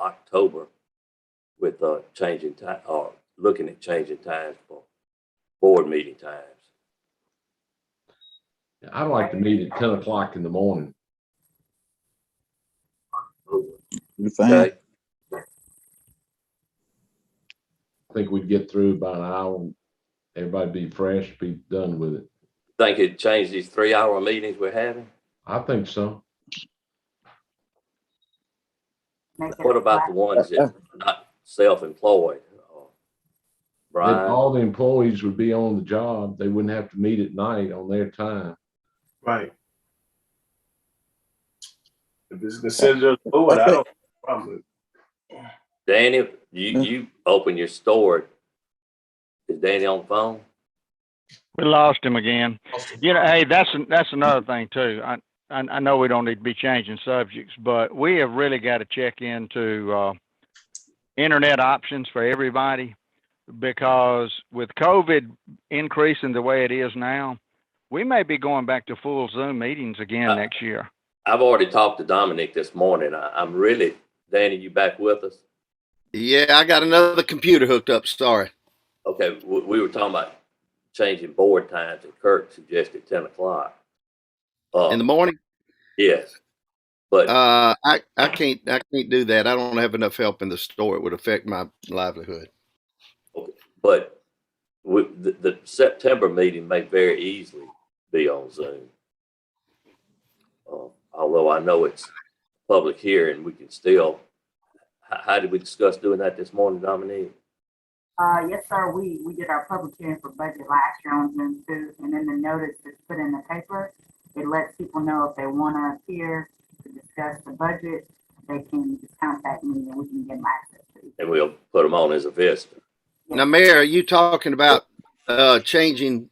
October with changing time or looking at changing times for board meeting times. I'd like to meet at 10 o'clock in the morning. You fine? Okay. I think we'd get through about an hour. Everybody be fresh, be done with it. Think it'd change these 3-hour meetings we're having? I think so. What about the ones that are not self-employed? Then Brian? all the employees would be on the job. They wouldn't have to meet at night on their time. Right. If it's considered a board, I don't have a problem with it. Danny, you open your store. Is Danny on the phone? We lost him again. You know, hey, that's another thing too. I know we don't need to be changing subjects, but we have really got to check into internet options for everybody, because with COVID increasing the way it is now, we may be going back to full Zoom meetings again next year. I've already talked to Dominic this morning. I'm really, Danny, you back with us? Yeah, I got another computer hooked up. Sorry. Okay, we were talking about changing board times, and Kirk suggested 10 o'clock. In the morning? Yes. But I can't do that. I don't have enough help in the store. It would affect my livelihood. okay, but the September meeting may very easily be on Zoom. Although I know it's public hearing, we can still. How did we discuss doing that this morning, Dominique? Yes, sir. We did our public hearing for budget last year on Zoom too, and then the notice that's put in the paper, it lets people know if they want to appear to discuss the budget, they can just contact me and we can get them access to it. And we'll put them on as a visitor. Now, Mayor, are you talking about changing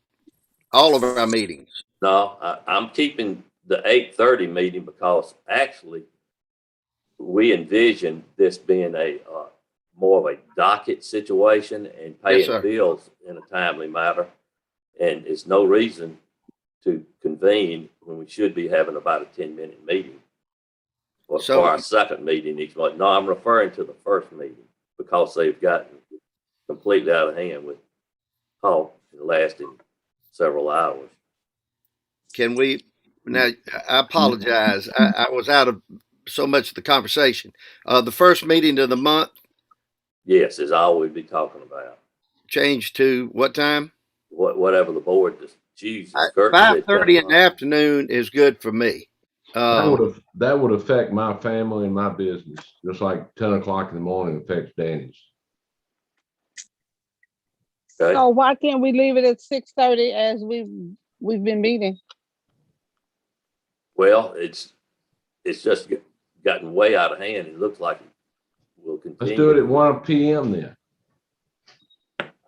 all of our meetings? No, I'm keeping the 8:30 meeting because actually we envision this being a more of a docket situation and paying Yes, bills in a timely manner. And it's no reason to convene when we should be having about a 10-minute meeting for our second meeting each month. No, I'm referring to the first meeting because they've gotten completely out of hand with talk lasting several hours. Can we? Now, I apologize. I was out of so much of the conversation. The first meeting of the month. Yes, is all we'd be talking about. Change to what time? Whatever the board chooses. 5:30 in the afternoon is good for me. That would affect my family and my business, just like 10 o'clock in the morning affects Danny's. Okay. So why can't we leave it at 6:30 as we've been meeting? Well, it's just gotten way out of hand. It looks like it will continue. Let's do it at 1 p.m. then.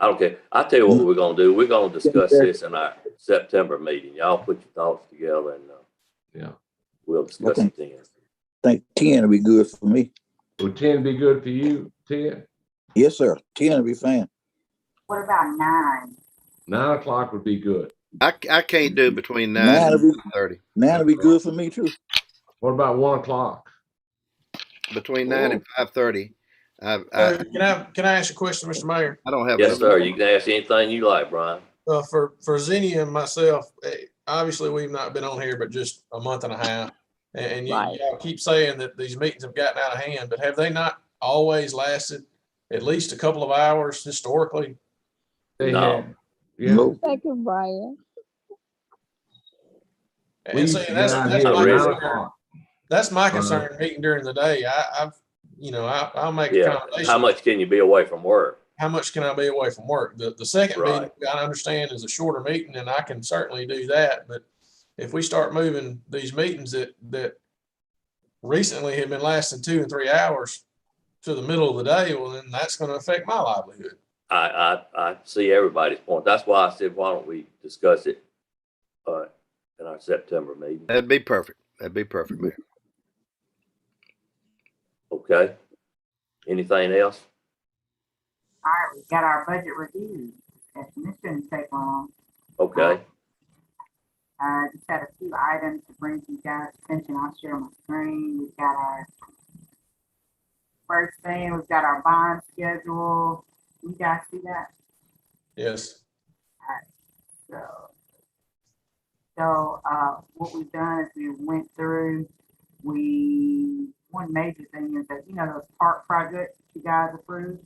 I don't care. I'll tell you what we're going to do. We're going to discuss this in our September meeting. Y'all put your thoughts together and Yeah. we'll discuss it then. I think 10 will be good for me. Would 10 be good for you, Ted? Yes, sir. 10 will be fine. What about 9? 9 o'clock would be good. I can't do between 9 9 and will be 30. 9 will be good for me too. What about 1 o'clock? Between 9 and 5:30. Can I ask a question, Mr. Mayor? I don't have. Yes, sir. You can ask anything you like, Brian. For Zinnia and myself, obviously we've not been on here but just a month and a half, and Right. y'all keep saying that these meetings have gotten out of hand, but have they not always lasted at least a couple of hours historically? They No. had- yeah. No. Thank you, Brian. We And used see, to that's get out my here at really. 9 concern. o'clock. That's my concern. Meeting during the day, I'll make Yeah. accommodations. How much can you be away from work? How much can I be away from work? The second Right. meeting, I understand, is a shorter meeting, and I can certainly do that. But if we start moving these meetings that recently have been lasting 2 and 3 hours to the middle of the day, well, then that's going to affect my livelihood. I see everybody's point. That's why I said, why don't we discuss it in our September meeting? That'd be perfect. That'd be perfect, Mayor. Okay. Anything else? All right, we've got our budget review. This shouldn't take long. Okay. Just had a few items to bring to you guys' attention. I'll share my screen. We've got our first thing, we've got our bond schedule. You guys see that? Yes. What we've done is we went through, one major thing is that, those park projects that you guys approved,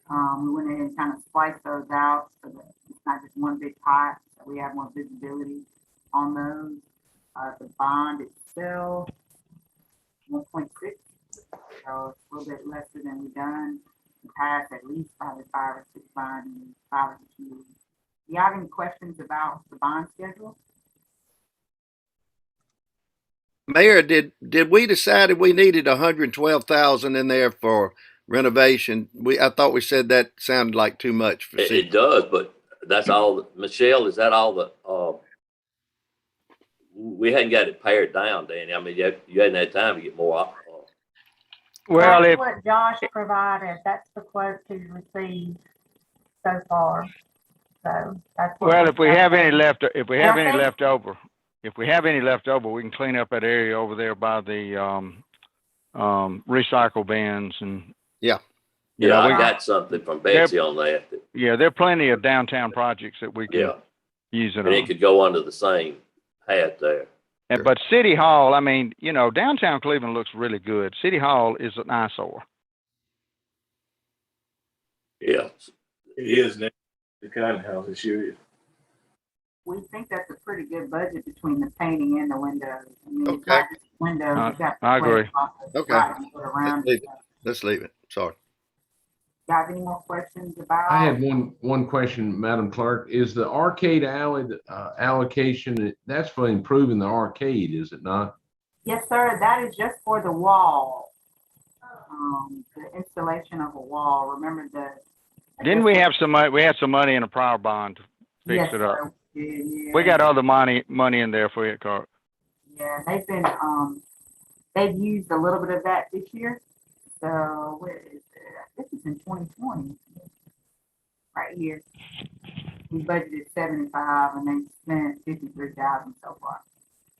we went in and kind of spliced those out so that it's not just one big pot, so we have more visibility on those. The bond itself, 1.6, so it's a little bit less than we've done. We passed at least probably 5 or 6 bonds in 5 or 6 years. Do you have any questions about the bond schedule? Mayor, did we decide we needed 112,000 in there for renovation? I thought we said that sounded like too much for It does, but that's all. Michelle, is that all the? We hadn't got it pared down, Danny. I mean, you hadn't had time to get more. Well, That's if, what Josh provided, that's the quote he's received so far. So that's. what well, we're if we have any saying. left, if we have Yeah, any thank- left over, we can clean up that area over there by the, recycle bins and. Yeah. You Yeah, know, I we, got something from Betsy on that. yeah, there are plenty of downtown projects that we can Yeah, use it and it on. could go under the same hat there. But City Hall, I mean, downtown Cleveland looks really good. City Hall is an eyesore. Yeah. It is now. The kind of house it sure is. We think that's a pretty good budget between the painting and the windows. I mean, it's Okay. not just windows. you got I agree. Okay. Around Let's it. Let's leave it. Sorry. You have any more questions about? I had one question, Madam Clerk. Is the arcade alley allocation, that's for improving the arcade, is it not? Yes, sir. That is just for the wall. The installation of a wall. Remember Didn't we have some money? We had some money in a prior bond to fix Yes, it up. sir. Yeah. We got other money in there for it, Carl. Yeah, they've used a little bit of that this year. So where is it? This is in 2020. Right here. We budgeted 75 and they spent 53,000 so far.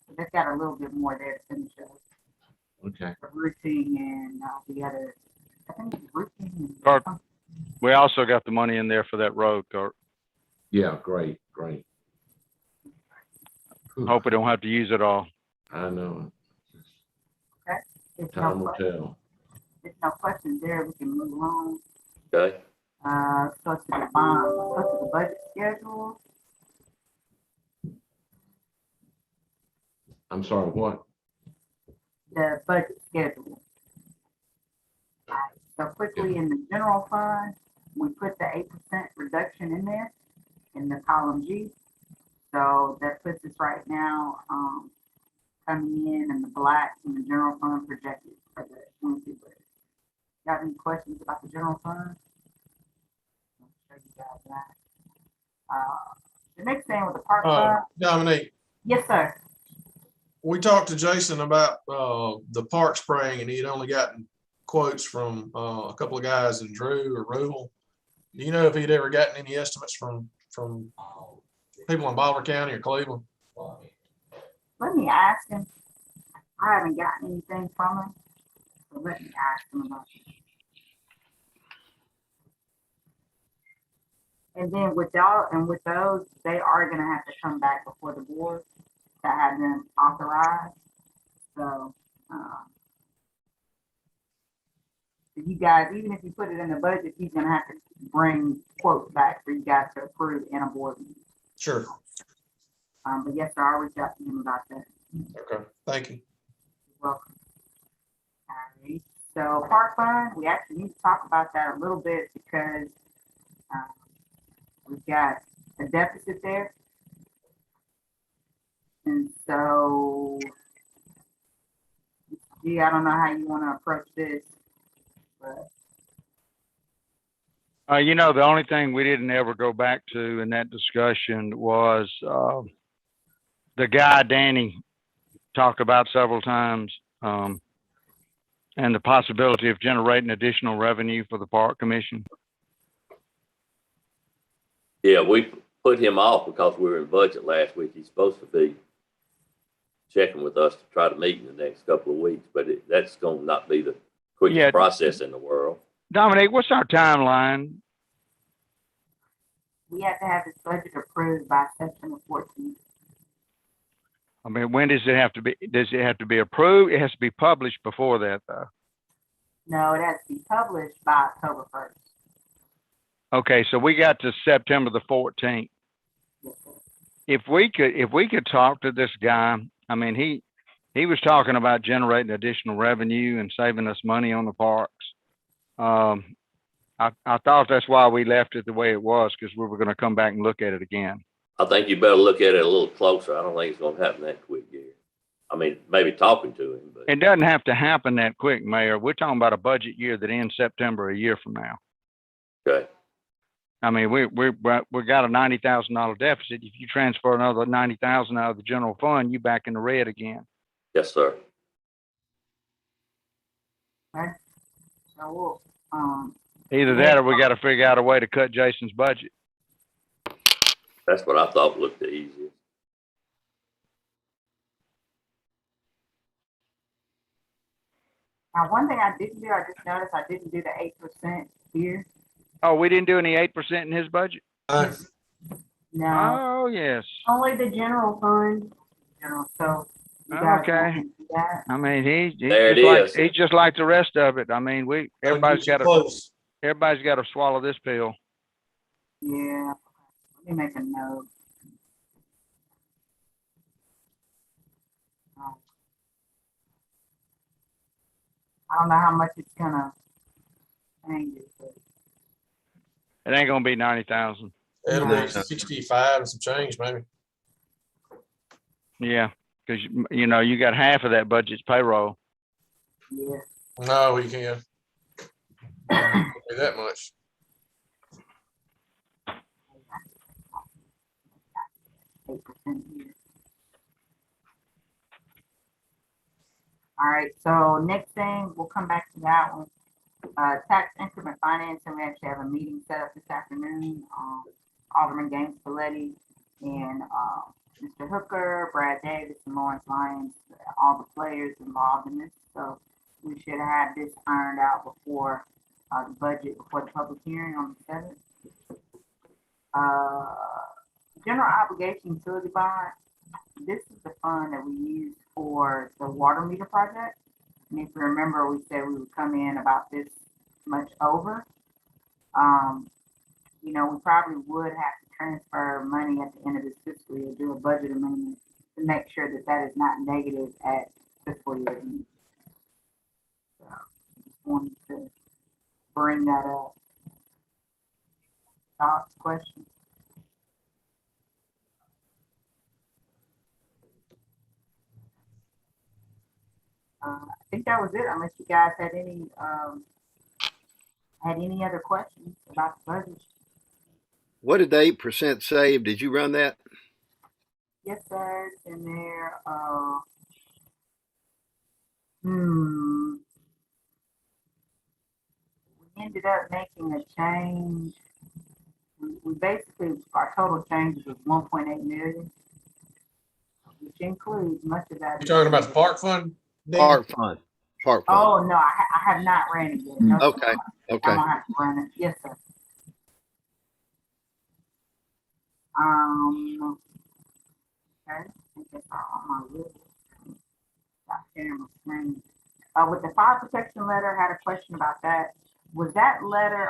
So they've got a little bit more there to finish up. Okay. For roofing and the other, I think it's roofing. And Or- something. We also got the money in there for that road, Carl. Yeah, great. Hope we don't have to use it all. I know. If Time no will tell. questions there, we can move on. Okay. Go to the bond, go to the budget schedule. I'm sorry, what? The budget schedule. Alright, so quickly in the general fund, we put the 8% reduction in there in the column G. So that puts us right now, coming in the black in the general fund projected for the 22 budget. Got any questions about the general fund? I'll show you guys that. The next thing with the park fund, Dominique, yes, sir. we talked to Jason about the park spraying, and he had only gotten quotes from a couple of guys in Drew or Rural. Do you know if he'd ever gotten any estimates from people in Bolivar County or Cleveland? Let me ask him. I haven't gotten anything from him, so let me ask him about it. And then with those, they are gonna have to come back before the board to have them authorized. So, you guys, even if you put it in the budget, he's gonna have to bring quotes back for you guys to approve in a board meeting. Sure. But yes, sir, I'll reach out to him about that. Okay. Thank you. You're welcome. All right. So park fund, we actually need to talk about that a little bit because we've got a deficit there. And so, I don't know how you want to approach this, but The only thing we didn't ever go back to in that discussion was the guy Danny talked about several times, and the possibility of generating additional revenue for the park commission. Yeah, we put him off because we were in budget last week. He's supposed to be checking with us to try to meet in the next couple of weeks, but that's going to not be the quickest Yeah. process in the world. Dominique, what's our timeline? We have to have this budget approved by September 14th. I mean, when does it have to be? Does it have to be approved? It has to be published before that, though. No, it has to be published by October 1st. Okay, so we got to September the 14th. Yes, sir. If we could talk to this guy, I mean, he was talking about generating additional revenue and saving us money on the parks. I thought that's why we left it the way it was, because we were going to come back and look at it again. I think you better look at it a little closer. I don't think it's going to happen that quick, Gary. I mean, maybe talking to him, but It doesn't have to happen that quick, Mayor. We're talking about a budget year that ends September a year from now. okay. I mean, we got a $90,000 deficit. If you transfer another 90,000 out of the general fund, you back in the red again. Yes, sir. Okay. So we'll, Either that or we got to figure out a way to cut Jason's budget. That's what I thought looked the easiest. now one thing I didn't do, I just noticed I didn't do the 8% here. Oh, we didn't do any 8% in his budget? Uh, No, Oh, yes. only the general fund. General, so you guys Okay. can do that. I mean, There it is. he's just like the rest of it. I mean, everybody's got close. to swallow this pill. Yeah. Let me make a note. I don't know how much it's gonna change it, but It ain't gonna be 90,000. It'll No. be 65 and some change, maybe. Yeah, because you know you got half of that budget's payroll. yeah. No, we can't. Be that much. All right, so next thing, we'll come back to that one. Tax increment financing, we actually have a meeting set up this afternoon. Alderman Gaines Paletti and Mr. Hooker, Brad Davis, and Lawrence Lyons, all the players involved in this. So we should have this ironed out before the budget, before the public hearing on the 7th. General obligation utility bond. This is the fund that we use for the water meter project. And if you remember, we said we would come in about this much over. You know, we probably would have to transfer money at the end of this fiscal year, do a budget amendment to make sure that that is not negative at fiscal year end. So, just wanted to bring that up. Thoughts, questions? I think that was it, unless you guys had any other questions about the budget. What did the 8% save? Did you run that? Yes, sir, it's in there. We ended up making a change. We basically, our total change was 1.8 million, which includes much of that. You talking about the park fund? Dan? Park fund. Park fund. Oh, no, I have not ran it yet. No, Okay. I'm Okay. gonna have to run it. Yes, sir. Okay, I think that's all on my list. Stop sharing my screen. With the fire protection letter, I had a question about that. Was that letter,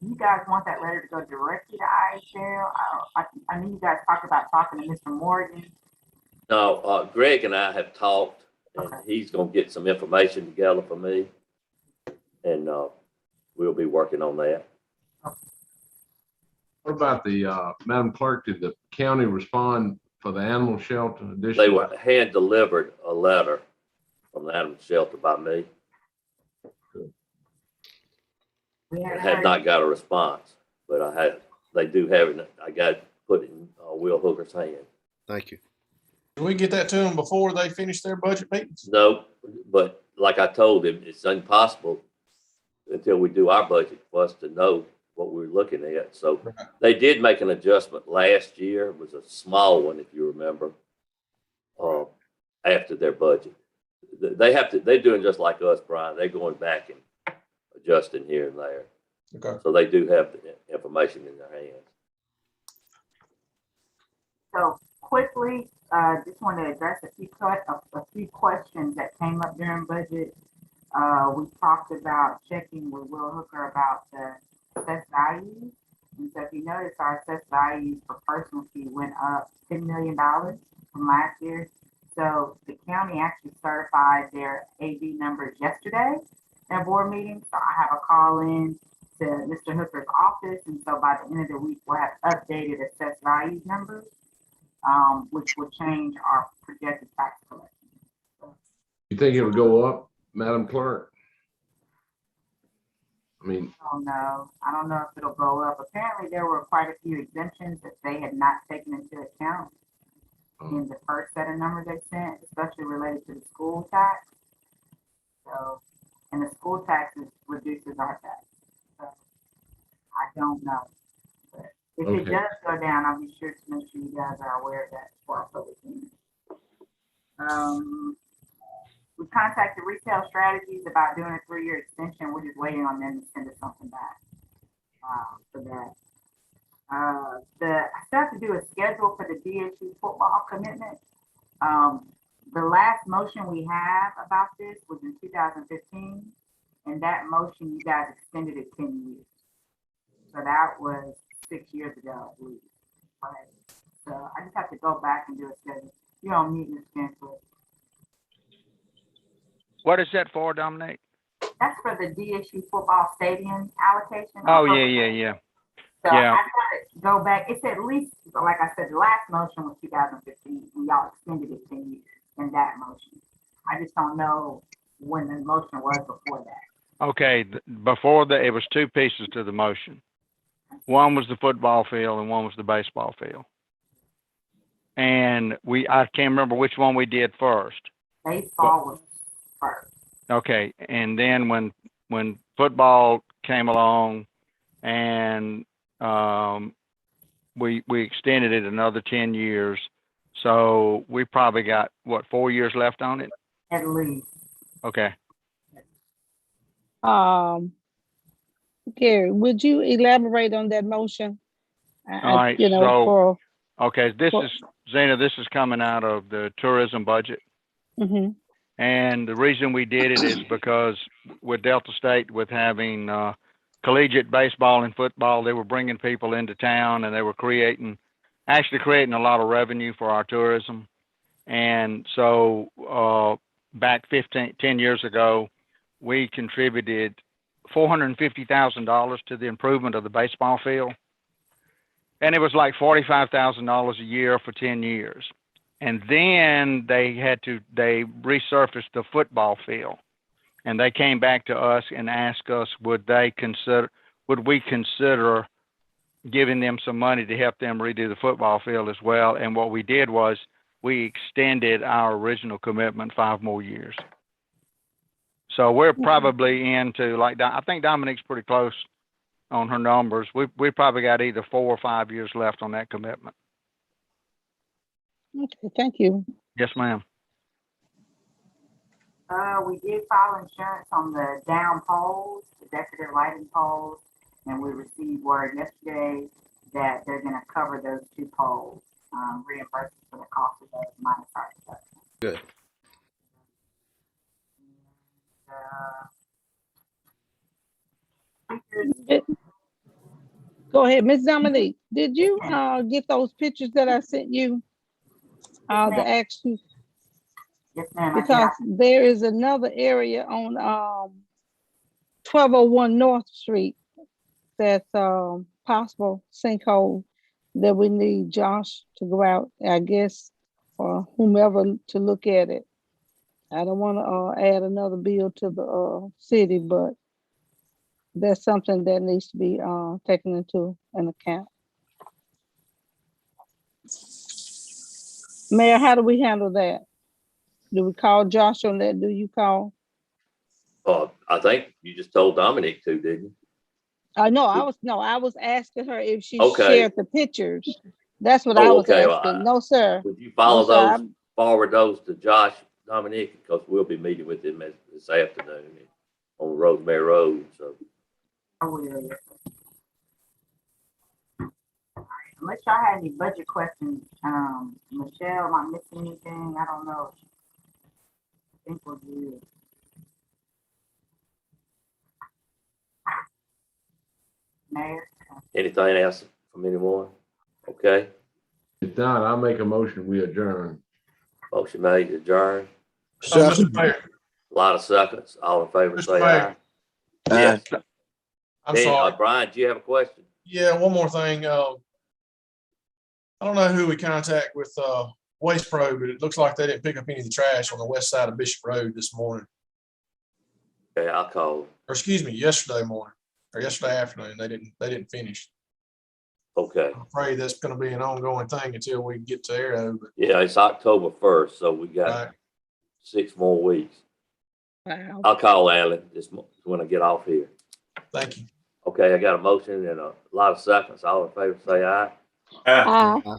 you guys want that letter to go directly to IHL? I know you guys talked about talking to Mr. Morgan. No, Greg and I have talked, and Okay. he's gonna get some information together for me. And, we'll be working on that. What about the, Madam Clerk, did the county respond for the animal shelter addition? They were hand delivered a letter from the animal shelter by me. We I haven't had heard- not got a response, but they do have it. I got it put in Will Hooker's hand. Thank you. Did we get that to them before they finished their budget meetings? No, but like I told him, it's impossible until we do our budget for us to know what we're looking at. So they did make an adjustment last year. It was a small one, if you remember, after their budget. they're doing just like us, Brian. They're going back and adjusting here and there. Okay. So they do have the information in their hands. So quickly, just want to address a few questions that came up during budget. We talked about checking with Will Hooker about the assessed values. And so if you notice, our assessed values for personal fee went up $10 million from last year. So the county actually certified their AV numbers yesterday in a board meeting. So I have a call in to Mr. Hooker's office. And so by the end of the week, we'll have updated assessed values numbers, which will change our projected tax collection. You think it'll go up, Madam Clerk? I mean, I don't know if it'll go up. Apparently there were quite a few exemptions that they had not taken into account in the first set of numbers they sent, especially related to the school tax. So, and the school tax reduces our tax. So I don't know. But if it does go down, I'll be sure to make sure you guys are aware of that for our public hearing. We contacted Retail Strategies about doing a 3-year extension. We're just waiting on them to send us something back for that. I still have to do a schedule for the DSU football commitment. The last motion we have about this was in 2015, and that motion you guys extended it 10 years. So that was 6 years ago, I believe. Right. So I just have to go back and do a schedule. You're on mute, Ms. Chancellor. What is that for, Dominic? That's for the DSU football stadium allocation. Oh, yeah. So Yeah. I gotta go back. It's at least, like I said, the last motion was 2015, and y'all extended it 10 years in that motion. I just don't know when the motion was before that. Okay, before that, it was two pieces to the motion. One was the football field and one was the baseball field. And I can't remember which one we did first. Baseball was first. Okay, and then when football came along and we extended it another 10 years. So we probably got, 4 years left on it? At least. Okay. Gary, would you elaborate on that motion? All right, okay, Zena, this is coming out of the tourism budget. Mm-hmm. And the reason we did it is because with Delta State, with having collegiate baseball and football, they were bringing people into town and they were creating a lot of revenue for our tourism. And so back 10 years ago, we contributed $450,000 to the improvement of the baseball field. And it was like $45,000 a year for 10 years. And then they resurfaced the football field. And they came back to us and asked us, would we consider giving them some money to help them redo the football field as well? And what we did was we extended our original commitment 5 more years. So we're probably into, I think Dominique's pretty close on her numbers. We probably got either 4 or 5 years left on that commitment. Okay, thank you. Yes, ma'am. We did file insurance on the down poles, the decorative lighting poles, and we received word yesterday that they're going to cover those 2 poles, reimburse for the cost of those minus our deduction. Good. Go ahead, Ms. Dominique. Did you get those pictures that I sent you? The action. Yes, ma'am. Because there is another area on 1201 North Street that's possible sinkhole that we need Josh to go out, I guess, or whomever to look at it. I don't want to add another bill to the city, but that's something that needs to be taken into an account. Mayor, how do we handle that? Do we call Josh on that? Do you call? I think you just told Dominique to, didn't you? I was asking her if she shared the pictures. That's what I was asking. No, sir. Would you forward those to Josh Dominic, because we'll be meeting with him this afternoon on Rosemary Road, so. I will, yes, sir. All right, unless y'all have any budget questions, Michelle, am I missing anything? I don't know. I think we're good. Mayor? Anything else from anyone? Okay, If not, I'll make a motion, we adjourn. motion made, adjourn. Mr. Second. Mayor, A lot of seconds. All in favor, Mr. say Mayor. aye. Yes. I'm Dan, sorry. Brian, do you have a question? Yeah, one more thing. I don't know who we contact with Waste Pro, but it looks like they didn't pick up any of the trash on the west side of Bishop Road this morning. Okay, I'll call. Or excuse me, yesterday morning or yesterday afternoon. They didn't finish. Okay. I'm afraid that's going to be an ongoing thing until we get to Arrow. But Yeah, it's October 1st, so we got right. 6 more weeks. Wow. I'll call Alan just when I get off here. Thank you. Okay, I got a motion and a lot of seconds. All in favor, say aye. Ah. Aye.